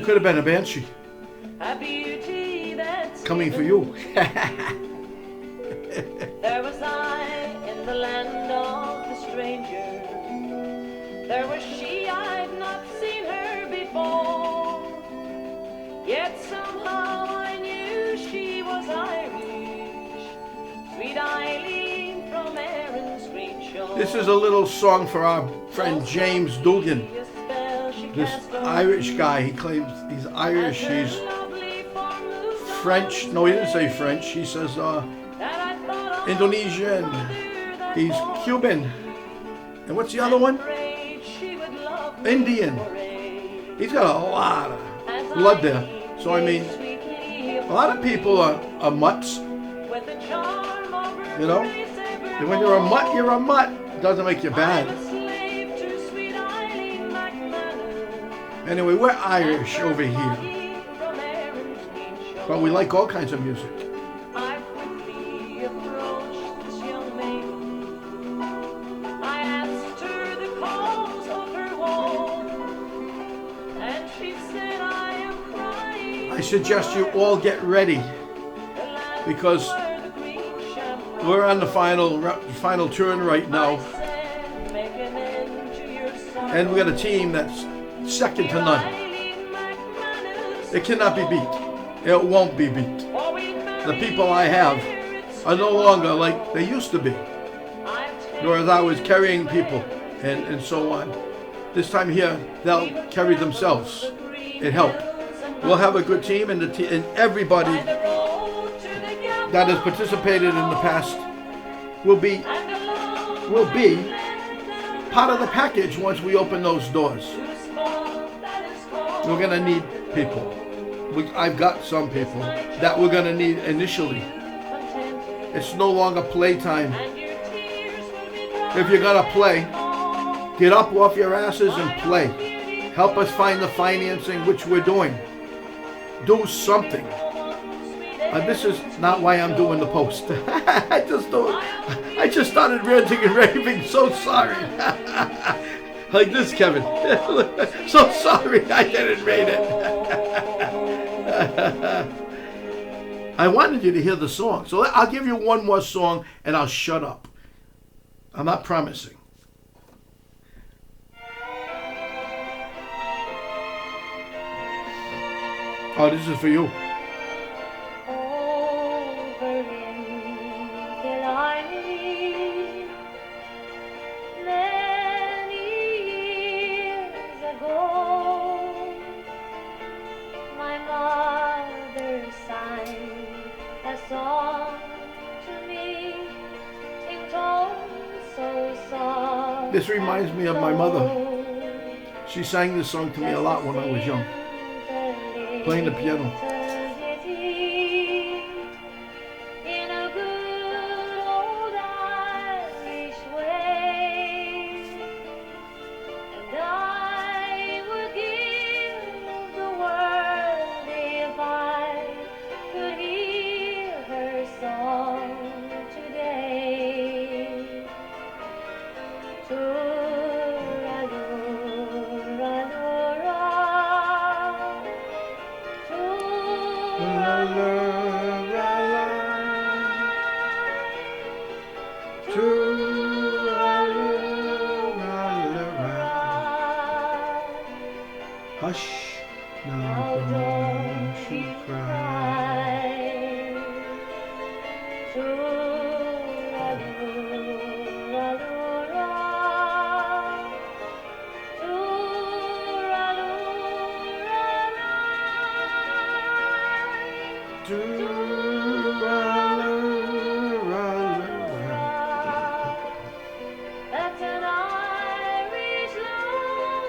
could have been a banshee. A beauty that's Coming for you. There was I in the land of the stranger. There was she, I'd not seen her before. Yet somehow I knew she was Irish. Sweet Eileen from Erin's green shore. This is a little song for our friend James Dugan. This Irish guy, he claims he's Irish, he's French. No, he didn't say French. He says Indonesian. He's Cuban. And what's the other one? Indian. He's got a lot of blood there. So I mean, a lot of people are mutts. You know? And when you're a mutt, you're a mutt. It doesn't make you bad. Anyway, we're Irish over here. But we like all kinds of music. I quickly approached this young maiden. I asked her the cause of her woe, and she said, I am crying. I suggest you all get ready, because we're on the final turn right now, and we got a team that's second to none. It cannot be beat. It won't be beat. The people I have are no longer like they used to be. Whereas I was carrying people and so on. This time here, they'll carry themselves. It helped. We'll have a good team, and and everybody that has participated in the past will be part of the package once we open those doors. We're going to need people. I've got some people that we're going to need initially. It's no longer playtime. If you're going to play, get up off your asses and play. Help us find the financing, which we're doing. Do something. This is not why I'm doing the post. I just started ranting and raving. So sorry. Like this, Kevin. So sorry I didn't read it. I wanted you to hear the song. So I'll give you one more song and I'll shut up. I'm not promising. Oh, this is for you. This reminds me of my mother. She sang this song to me a lot when I was young, playing the piano. Hush, now don't you cry. That's an Irish lullaby.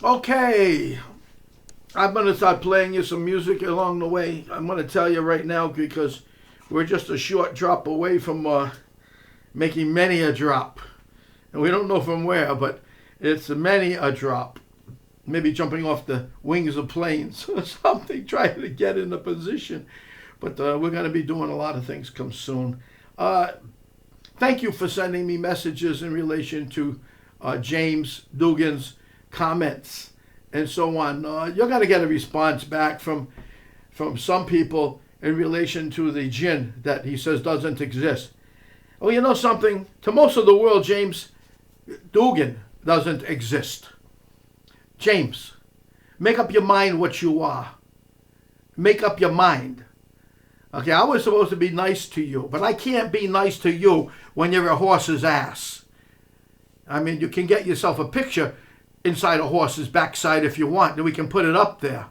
Okay. I'm going to start playing you some music along the way. I'm going to tell you right now because we're just a short drop away from making many a drop. And we don't know from where, but it's many a drop. Maybe jumping off the wings of planes or something, trying to get in a position. But we're going to be doing a lot of things come soon. Thank you for sending me messages in relation to James Dugan's comments and so on. You're going to get a response back from some people in relation to the jinn that he says doesn't exist. Well, you know something? To most of the world, James Dugan doesn't exist. James, make up your mind what you are. Make up your mind. Okay, I was supposed to be nice to you, but I can't be nice to you when you're a horse's ass. I mean, you can get yourself a picture inside a horse's backside if you want, and we can put it up there.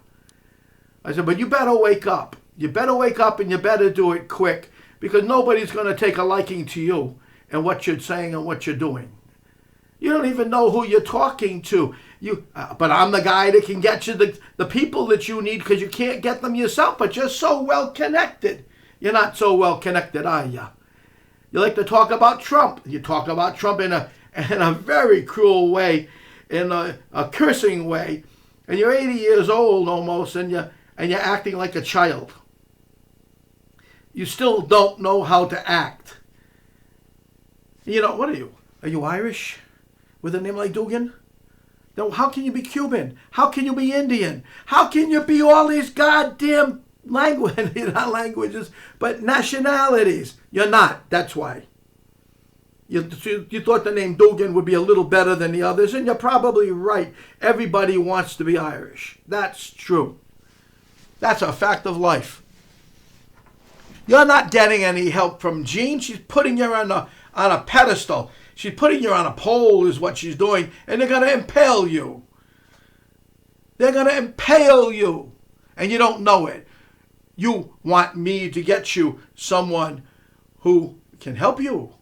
I said, but you better wake up. You better wake up and you better do it quick because nobody's going to take a liking to you and what you're saying and what you're doing. You don't even know who you're talking to. But I'm the guy that can get you the people that you need because you can't get them yourself, but you're so well connected. You're not so well connected, are you? You like to talk about Trump. You talk about Trump in a very cruel way, in a cursing way, and you're 80 years old almost, and you're acting like a child. You still don't know how to act. You know, what are you? Are you Irish with a name like Dugan? No, how can you be Cuban? How can you be Indian? How can you be all these goddamn not languages, but nationalities? You're not. That's why. You thought the name Dugan would be a little better than the others, and you're probably right. Everybody wants to be Irish. That's true. That's a fact of life. You're not getting any help from Jean. She's putting you on a pedestal. She's putting you on a pole is what she's doing, and they're going to impale you. They're going to impale you, and you don't know it. You want me to get you someone who can help you.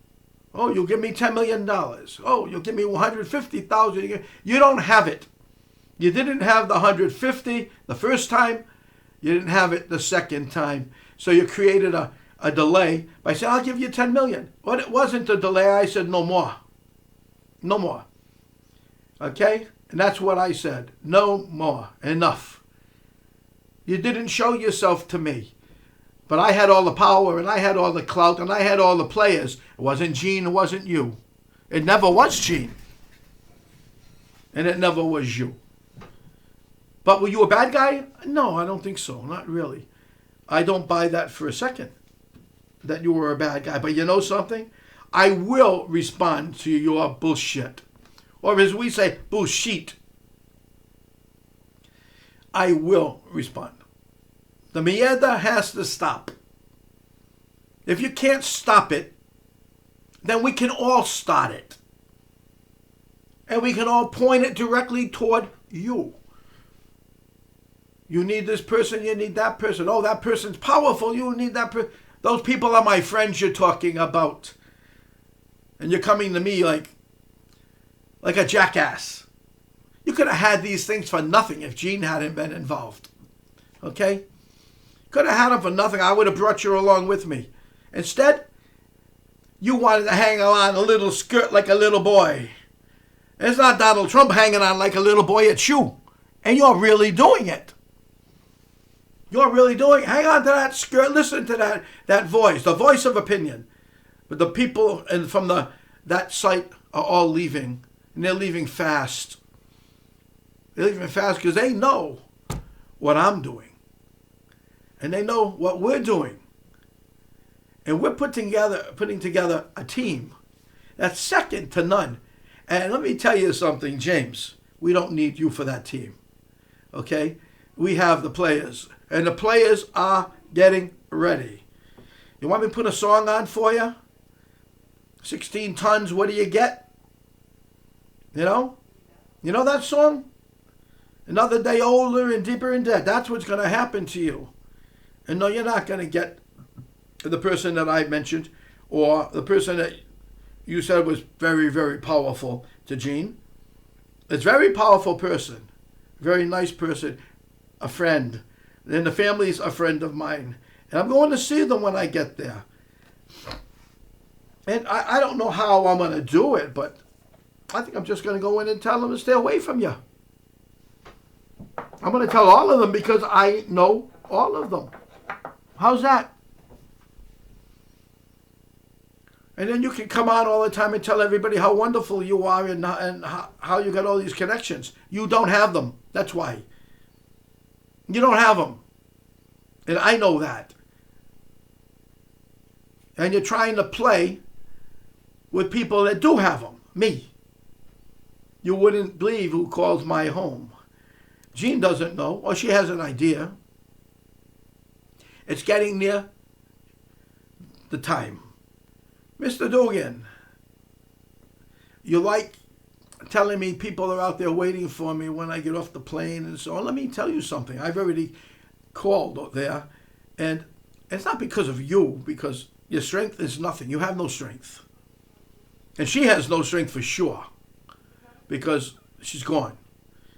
Oh, you'll give me $10 million. Oh, you'll give me $150,000. You don't have it. You didn't have the 150 the first time. You didn't have it the second time. So you created a delay by saying, I'll give you $10 million. Well, it wasn't a delay. I said, no more. No more. Okay? And that's what I said. No more. Enough. You didn't show yourself to me. But I had all the power, and I had all the clout, and I had all the players. It wasn't Gene, it wasn't you. It never was Gene. And it never was you. But were you a bad guy? No, I don't think so. Not really. I don't buy that for a second, that you were a bad guy. But you know something? I will respond to your bullshit. Or as we say, bullshit. I will respond. The mierda has to stop. If you can't stop it, then we can all start it. And we can all point it directly toward you. You need this person, you need that person. Oh, that person's powerful, you need that person. Those people are my friends you're talking about. And you're coming to me like a jackass. You could have had these things for nothing if Gene hadn't been involved. Okay? Could have had them for nothing. I would have brought you along with me. Instead, you wanted to hang on a little skirt like a little boy. It's not Donald Trump hanging on like a little boy, it's you. And you're really doing it. You're really doing it. Hang on to that skirt. Listen to that voice, the voice of opinion. But the people from that site are all leaving. And they're leaving fast. They're leaving fast because they know what I'm doing. And they know what we're doing. And we're putting together a team that's second to none. And let me tell you something, James. We don't need you for that team. Okay? We have the players. And the players are getting ready. You want me to put a song on for you? 16 tons, what do you get? You know? You know that song? Another day older and deeper in debt. That's what's going to happen to you. And no, you're not going to get the person that I mentioned or the person that you said was very, very powerful to Gene. It's a very powerful person. very nice person, a friend. And the family's a friend of mine. And I'm going to see them when I get there. And I don't know how I'm going to do it, but I think I'm just going to go in and tell them to stay away from you. I'm going to tell all of them because I know all of them. How's that? And then you can come on all the time and tell everybody how wonderful you are and how you got all these connections. You don't have them. That's why. You don't have them. And I know that. And you're trying to play with people that do have them. Me. You wouldn't believe who calls my home. Jean doesn't know, or she has an idea. It's getting near the time. Mr. Dugan, you like telling me people are out there waiting for me when I get off the plane and so on. Let me tell you something. I've already called there, and it's not because of you, because your strength is nothing. You have no strength. And she has no strength for sure, because she's gone.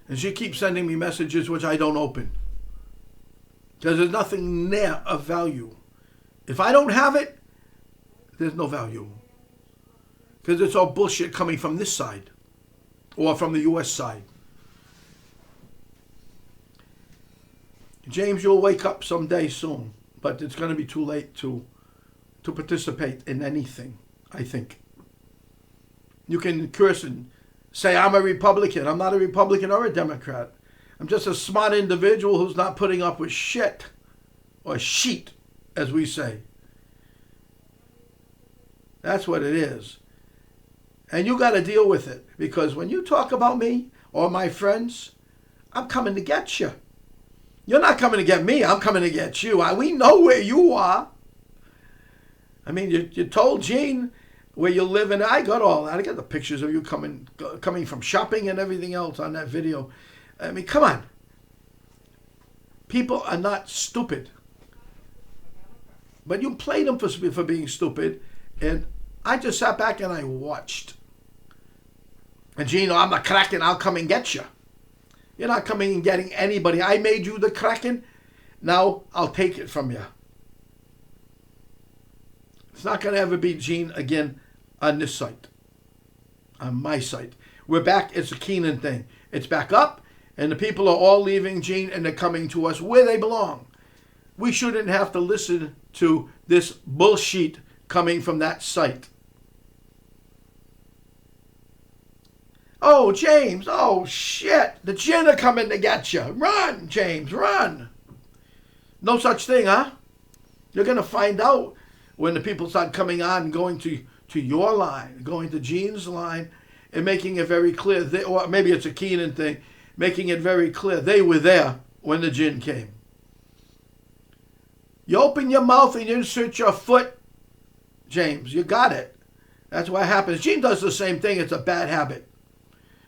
And she keeps sending me messages which I don't open, because there's nothing there of value. If I don't have it, there's no value. Because it's all bullshit coming from this side or from the U.S. side. James, you'll wake up someday soon, but it's going to be too late to participate in anything, I think. You can curse and say, I'm a Republican. I'm not a Republican or a Democrat. I'm just a smart individual who's not putting up with shit, or sheet, as we say. That's what it is. And you got to deal with it, because when you talk about me or my friends, I'm coming to get you. You're not coming to get me. I'm coming to get you. We know where you are. I mean, you told Jean where you live, and I got all that. I got the pictures of you coming from shopping and everything else on that video. I mean, come on. People are not stupid. But you played them for being stupid, and I just sat back and I watched. And Gene, I'm the Kraken, I'll come and get you. You're not coming and getting anybody. I made you the Kraken. Now I'll take it from you. It's not going to ever be Gene again on this site. On my site. We're back. It's a Keenan thing. It's back up, and the people are all leaving Gene, and they're coming to us where they belong. We shouldn't have to listen to this bullshit coming from that site. Oh, James, oh, shit. The gin are coming to get you. Run, James, run. No such thing, huh? You're going to find out when the people start coming on and going to your line, going to Gene's line, and making it very clear, or maybe it's a Keenan thing, making it very clear they were there when the gin came. You open your mouth and you insert your foot, James, you got it. That's what happens. Jean does the same thing. It's a bad habit.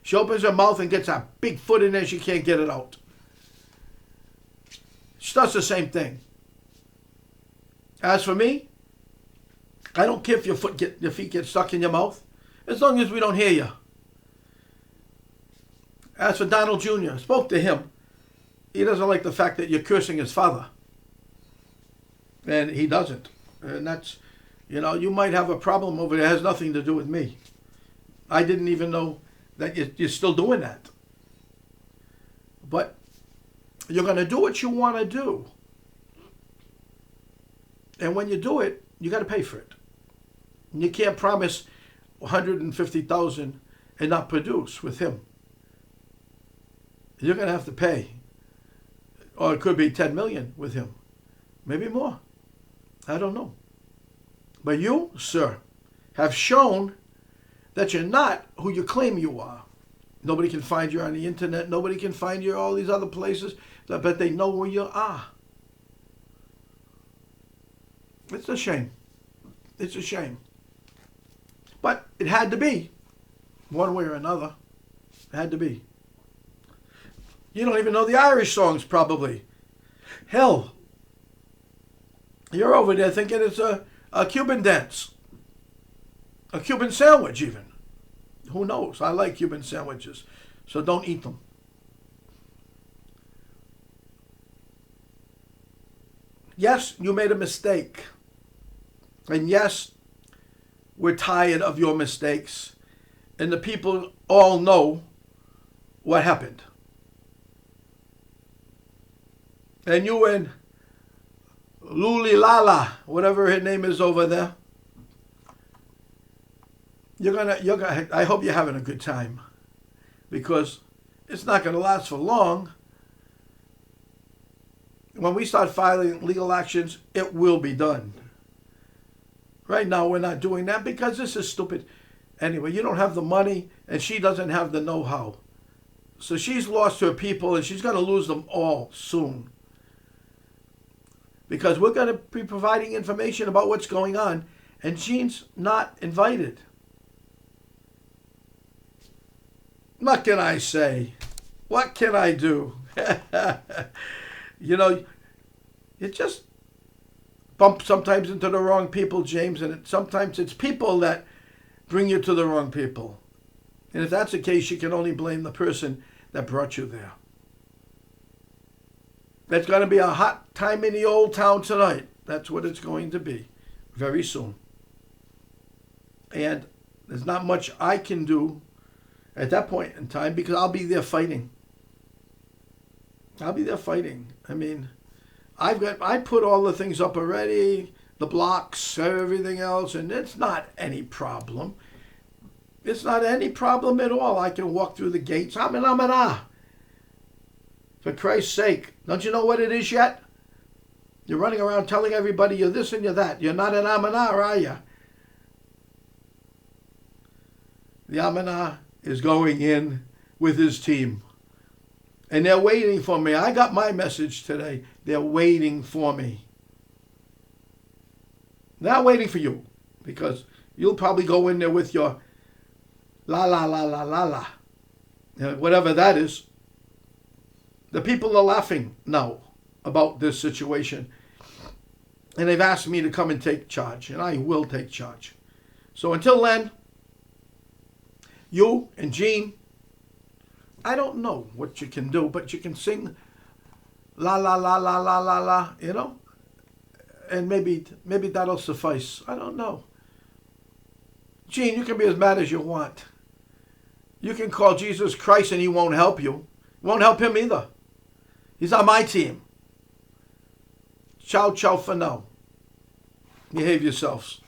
She opens her mouth and gets a big foot in there. She can't get it out. She does the same thing. As for me, I don't care if your feet get stuck in your mouth, as long as we don't hear you. As for Donald Jr., I spoke to him. He doesn't like the fact that you're cursing his father. And he doesn't. And that's, you might have a problem over there. It has nothing to do with me. I didn't even know that you're still doing that. But you're going to do what you want to do. And when you do it, you got to pay for it. And you can't promise $150,000 and not produce with him. You're going to have to pay. Or it could be $10 million with him. Maybe more. I don't know. But you, sir, have shown that you're not who you claim you are. Nobody can find you on the internet. Nobody can find you all these other places. But they know where you are. It's a shame. It's a shame. But it had to be. One way or another. It had to be. You don't even know the Irish songs, probably. Hell, you're over there thinking it's a Cuban dance. A Cuban sandwich, even. Who knows? I like Cuban sandwiches, so don't eat them. Yes, you made a mistake. And yes, we're tired of your mistakes. And the people all know what happened. And you and Lulilala, whatever her name is over there, you're gonna. I hope you're having a good time, because it's not gonna last for long. When we start filing legal actions, it will be done. Right now, we're not doing that because this is stupid. Anyway, you don't have the money, and she doesn't have the know-how. So she's lost her people, and she's going to lose them all soon. Because we're going to be providing information about what's going on, and Jean's not invited. What can I say? What can I do? You know, you just bump sometimes into the wrong people, James, and sometimes it's people that bring you to the wrong people. And if that's the case, you can only blame the person that brought you there. It's going to be a hot time in the old town tonight. That's what it's going to be very soon. And there's not much I can do at that point in time because I'll be there fighting. I'll be there fighting. I mean, I put all the things up already, the blocks, everything else, and it's not any problem. It's not any problem at all. I can walk through the gates. Amen. For Christ's sake, don't you know what it is yet? You're running around telling everybody you're this and you're that. You're not an Amanah, are you? The Amanah is going in with his team. And they're waiting for me. I got my message today. They're waiting for me. They're not waiting for you, because you'll probably go in there with your la la la la la la. Whatever that is. The people are laughing now about this situation. And they've asked me to come and take charge. And I will take charge. So until then, you and Jean, I don't know what you can do, but you can sing la la la la la la la, you know? And maybe that'll suffice. I don't know. Gene, you can be as mad as you want. You can call Jesus Christ and he won't help you. Won't help him either. He's on my team. Ciao, ciao for now. Behave yourselves.